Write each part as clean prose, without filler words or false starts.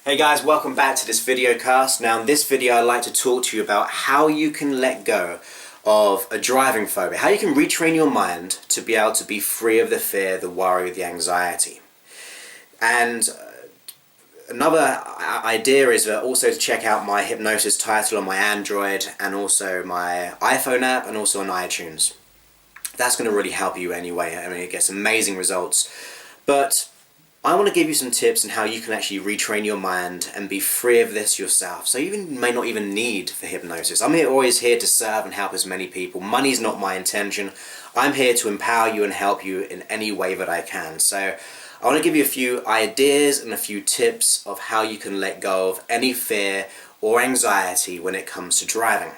Hey guys, welcome back to this video cast. Now in this video I'd like to talk to you about how you can let go of a driving phobia, how you can retrain your mind to be able to be free of the fear, the worry, the anxiety. And another idea is also to check out my hypnosis title on my Android and also my iPhone app and also on iTunes. That's going to really help you anyway. I mean, it gets amazing results. But I want to give you some tips on how you can actually retrain your mind and be free of this yourself. So you may not even need for hypnosis. I'm always here to serve and help as many people. Money's not my intention. I'm here to empower you and help you in any way that I can. So I want to give you a few ideas and a few tips of how you can let go of any fear or anxiety when it comes to driving.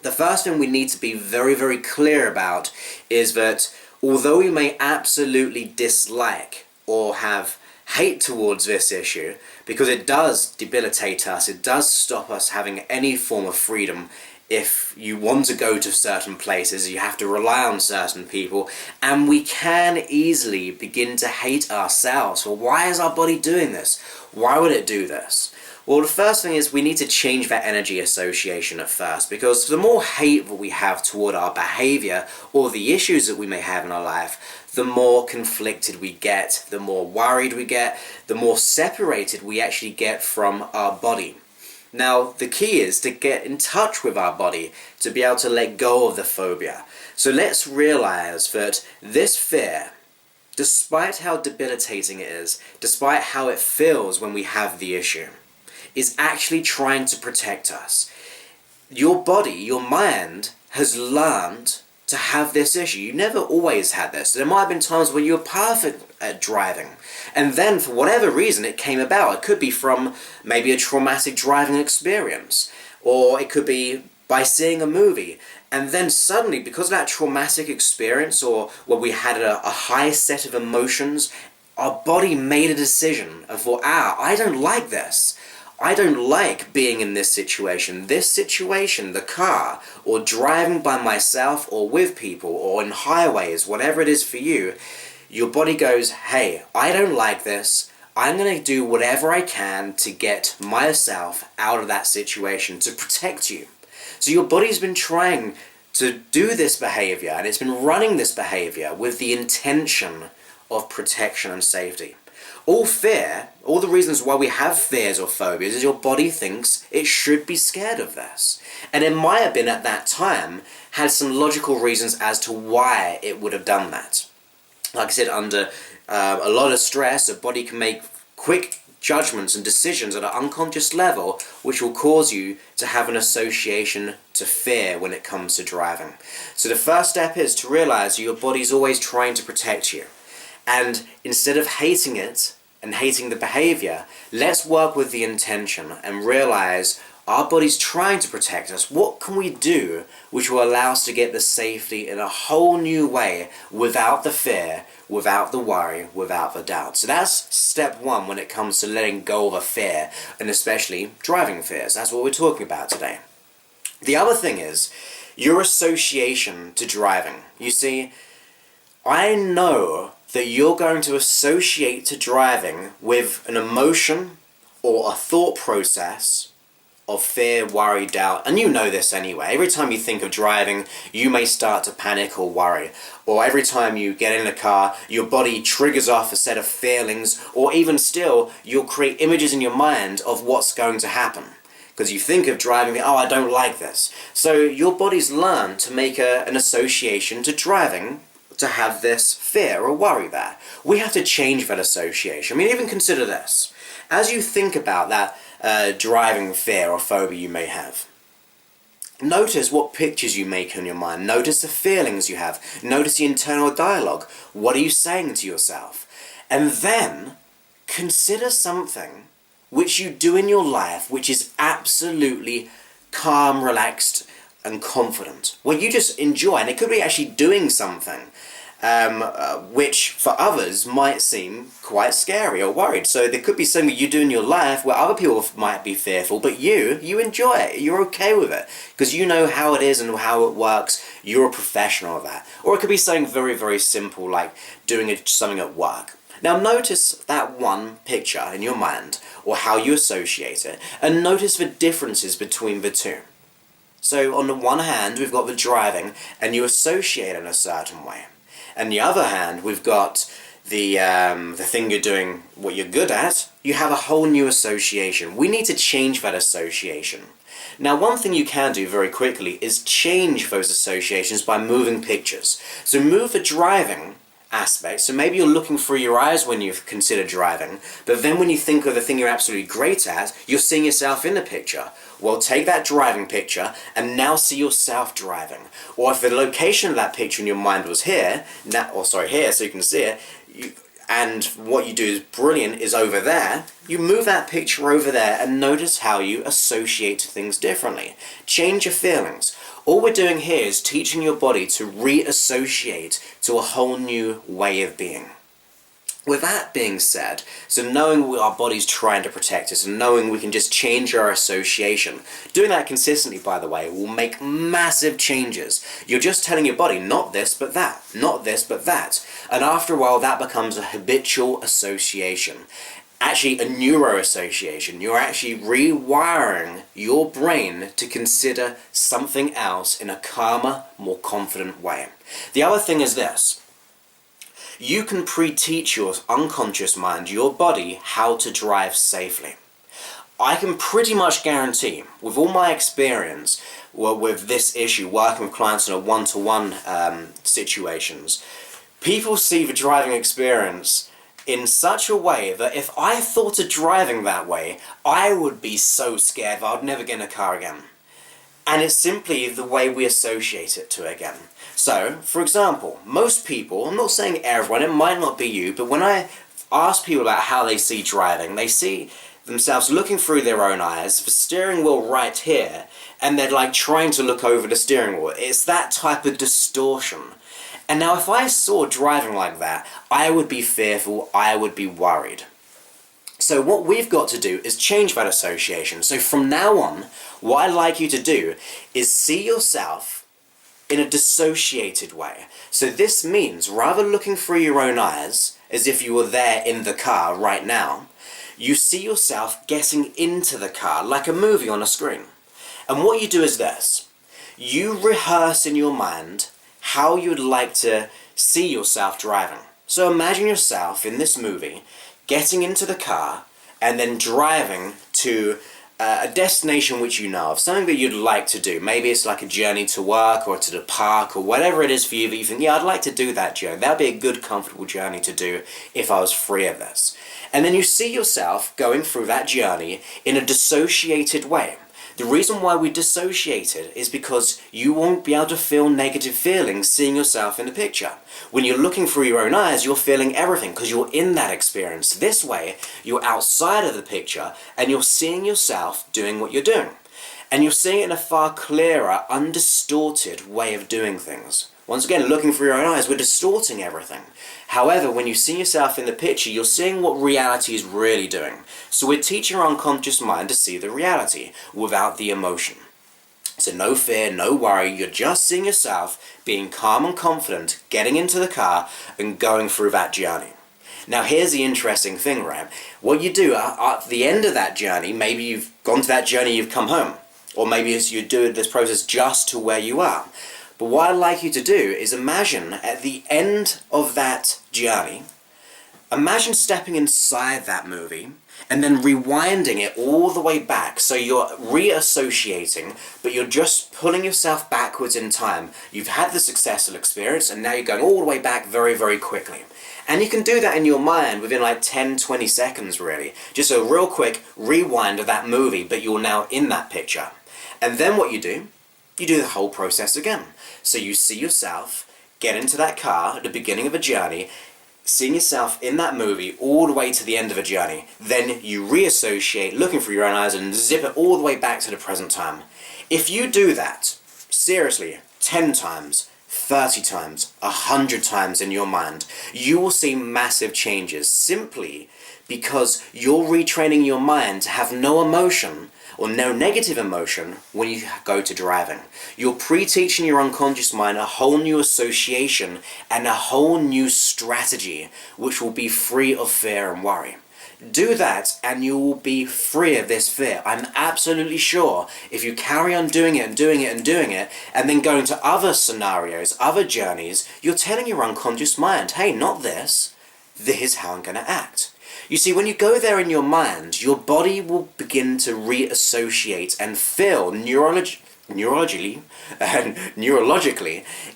The first thing we need to be very, very clear about is that although we may absolutely dislike or have hate towards this issue, because it does debilitate us, it does stop us having any form of freedom. If you want to go to certain places, you have to rely on certain people, and we can easily begin to hate ourselves. Well, why is our body doing this? Why would it do this? Well, the first thing is we need to change that energy association at first, because the more hate that we have toward our behavior or the issues that we may have in our life, the more conflicted we get, the more worried we get, the more separated we actually get from our body. Now, the key is to get in touch with our body to be able to let go of the phobia. So let's realize that this fear, despite how debilitating it is, despite how it feels when we have the issue, is actually trying to protect us. Your body, your mind, has learned to have this issue. You never always had this. There might have been times when you were perfect at driving, and then for whatever reason it came about. It could be from maybe a traumatic driving experience, or it could be by seeing a movie, and then suddenly, because of that traumatic experience, or where we had a high set of emotions, our body made a decision of, well, I don't like this. I don't like being in this situation. This situation, the car, or driving by myself or with people, or in highways, whatever it is for you, your body goes, hey, I don't like this. I'm going to do whatever I can to get myself out of that situation, to protect you. So your body's been trying to do this behavior, and it's been running this behavior with the intention of protection and safety. All fear, all the reasons why we have fears or phobias is your body thinks it should be scared of this. And it might have been at that time had some logical reasons as to why it would have done that. Like I said, under a lot of stress, a body can make quick judgments and decisions at an unconscious level, which will cause you to have an association to fear when it comes to driving. So the first step is to realize your body's always trying to protect you. And instead of hating it and hating the behavior, let's work with the intention and realize our body's trying to protect us. What can we do which will allow us to get the safety in a whole new way, without the fear, without the worry, without the doubt? So that's step one when it comes to letting go of a fear, and especially driving fears. That's what we're talking about today. The other thing is your association to driving. You see, I know that you're going to associate to driving with an emotion or a thought process of fear, worry, doubt, and you know this anyway. Every time you think of driving, you may start to panic or worry. Or every time you get in a car, your body triggers off a set of feelings, or even still, you'll create images in your mind of what's going to happen. Because you think of driving, oh, I don't like this. So your body's learned to make an association to driving, to have this fear or worry there. We have to change that association. I mean, even consider this. As you think about that driving fear or phobia you may have, notice what pictures you make in your mind. Notice the feelings you have. Notice the internal dialogue. What are you saying to yourself? And then consider something which you do in your life which is absolutely calm, relaxed, and confident, where you just enjoy. And it could be actually doing something which for others might seem quite scary or worried. So there could be something you do in your life where other people might be fearful, but you enjoy it, you're okay with it, because you know how it is and how it works. You're a professional of that. Or it could be something very, very simple, like doing something at work. Now notice that one picture in your mind, or how you associate it, and notice the differences between the two. So on the one hand, we've got the driving, and you associate it in a certain way. And the other hand, we've got the thing you're doing, what you're good at, you have a whole new association. We need to change that association. Now, one thing you can do very quickly is change those associations by moving pictures. So move the driving aspect. So maybe you're looking through your eyes when you consider driving, but then when you think of the thing you're absolutely great at, you're seeing yourself in the picture. Well, take that driving picture and now see yourself driving. Or if the location of that picture in your mind was here, here, so you can see it, and what you do is brilliant is over there, you move that picture over there and notice how you associate things differently. Change your feelings. All we're doing here is teaching your body to reassociate to a whole new way of being. With that being said, so knowing our body's trying to protect us and knowing we can just change our association, doing that consistently, by the way, will make massive changes. You're just telling your body, not this but that, not this but that. And after a while that becomes a habitual association. Actually a neuroassociation. You're actually rewiring your brain to consider something else in a calmer, more confident way. The other thing is this. You can pre-teach your unconscious mind, your body, how to drive safely. I can pretty much guarantee, with all my experience with this issue, working with clients in a one-to-one situations, people see the driving experience in such a way that if I thought of driving that way, I would be so scared that I'd never get in a car again. And it's simply the way we associate it to again. So, for example, most people, I'm not saying everyone, it might not be you, but when I ask people about how they see driving, they see themselves looking through their own eyes, the steering wheel right here, and they're like trying to look over the steering wheel. It's that type of distortion. And now if I saw driving like that, I would be fearful, I would be worried. So what we've got to do is change that association. So from now on, what I'd like you to do is see yourself in a dissociated way. So this means, rather looking through your own eyes, as if you were there in the car right now, you see yourself getting into the car, like a movie on a screen. And what you do is this. You rehearse in your mind how you'd like to see yourself driving. So imagine yourself in this movie, getting into the car, and then driving to a destination which you know of, something that you'd like to do. Maybe it's like a journey to work or to the park or whatever it is for you that you think, yeah, I'd like to do that journey. That'd be a good, comfortable journey to do if I was free of this. And then you see yourself going through that journey in a dissociated way. The reason why we dissociated is because you won't be able to feel negative feelings seeing yourself in the picture. When you're looking through your own eyes, you're feeling everything because you're in that experience. This way, you're outside of the picture and you're seeing yourself doing what you're doing. And you're seeing it in a far clearer, undistorted way of doing things. Once again, looking through your own eyes, we're distorting everything. However, when you see yourself in the picture, you're seeing what reality is really doing. So we're teaching our unconscious mind to see the reality without the emotion. So no fear, no worry, you're just seeing yourself being calm and confident, getting into the car and going through that journey. Now here's the interesting thing, right? What you do at the end of that journey, maybe you've gone to that journey, you've come home. Or maybe as you do this process just to where you are. But what I'd like you to do is imagine at the end of that journey, imagine stepping inside that movie and then rewinding it all the way back. So you're reassociating, but you're just pulling yourself backwards in time. You've had the successful experience and now you're going all the way back very, very quickly. And you can do that in your mind within like 10, 20 seconds really. Just a real quick rewind of that movie, but you're now in that picture. And then what you do the whole process again. So you see yourself get into that car at the beginning of a journey, seeing yourself in that movie all the way to the end of a journey. Then you reassociate, looking through your own eyes and zip it all the way back to the present time. If you do that, seriously, 10 times, 30 times, 100 times in your mind, you will see massive changes simply because you're retraining your mind to have no emotion or no negative emotion when you go to driving. You're pre-teaching your unconscious mind a whole new association and a whole new strategy which will be free of fear and worry. Do that and you will be free of this fear. I'm absolutely sure if you carry on doing it and doing it and doing it and then going to other scenarios, other journeys, you're telling your unconscious mind, hey, not this, this is how I'm going to act. You see, when you go there in your mind, your body will begin to reassociate and feel neurologically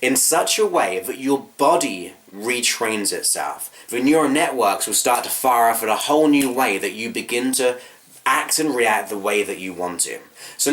in such a way that your body retrains itself. The neural networks will start to fire off in a whole new way that you begin to act and react the way that you want to. So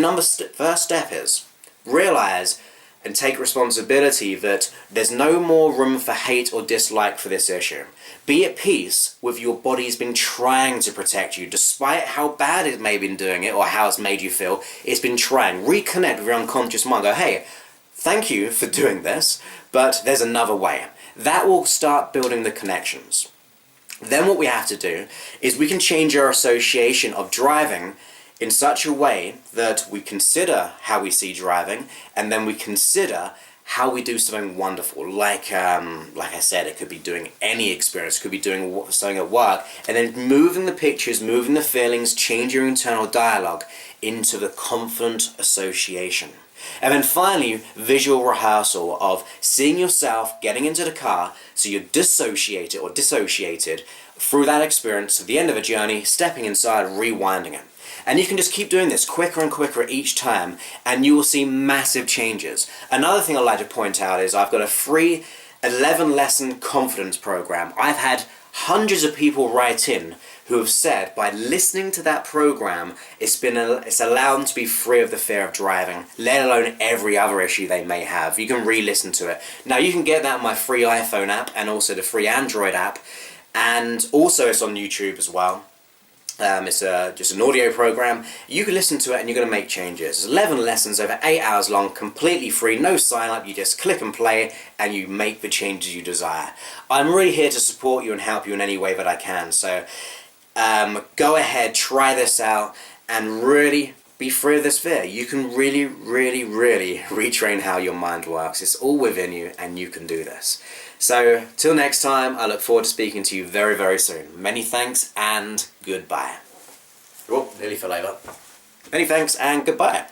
first step is realize and take responsibility that there's no more room for hate or dislike for this issue. Be at peace with your body's been trying to protect you, despite how bad it may have been doing it or how it's made you feel. It's been trying. Reconnect with your unconscious mind. Go, hey, thank you for doing this, but there's another way. That will start building the connections. Then what we have to do is we can change our association of driving in such a way that we consider how we see driving, and then we consider how we do something wonderful. Like I said, it could be doing any experience, it could be doing something at work, and then moving the pictures, moving the feelings, change your internal dialogue into the confident association. And then finally, visual rehearsal of seeing yourself getting into the car, so you're dissociated through that experience to the end of a journey, stepping inside, rewinding it. And you can just keep doing this quicker and quicker each time, and you will see massive changes. Another thing I'd like to point out is I've got a free 11-lesson confidence program. I've had hundreds of people write in who have said by listening to that program, it's allowed them to be free of the fear of driving, let alone every other issue they may have. You can re-listen to it. Now you can get that on my free iPhone app and also the free Android app, and also it's on YouTube as well. It's just an audio program. You can listen to it and you're going to make changes. It's 11 lessons over 8 hours long, completely free, no sign up. You just click and play and you make the changes you desire. I'm really here to support you and help you in any way that I can. So go ahead, try this out and really be free of this fear. You can really, really, really retrain how your mind works. It's all within you and you can do this. So, till next time, I look forward to speaking to you very, very soon. Many thanks and goodbye. Oh, nearly fell over. Many thanks and goodbye.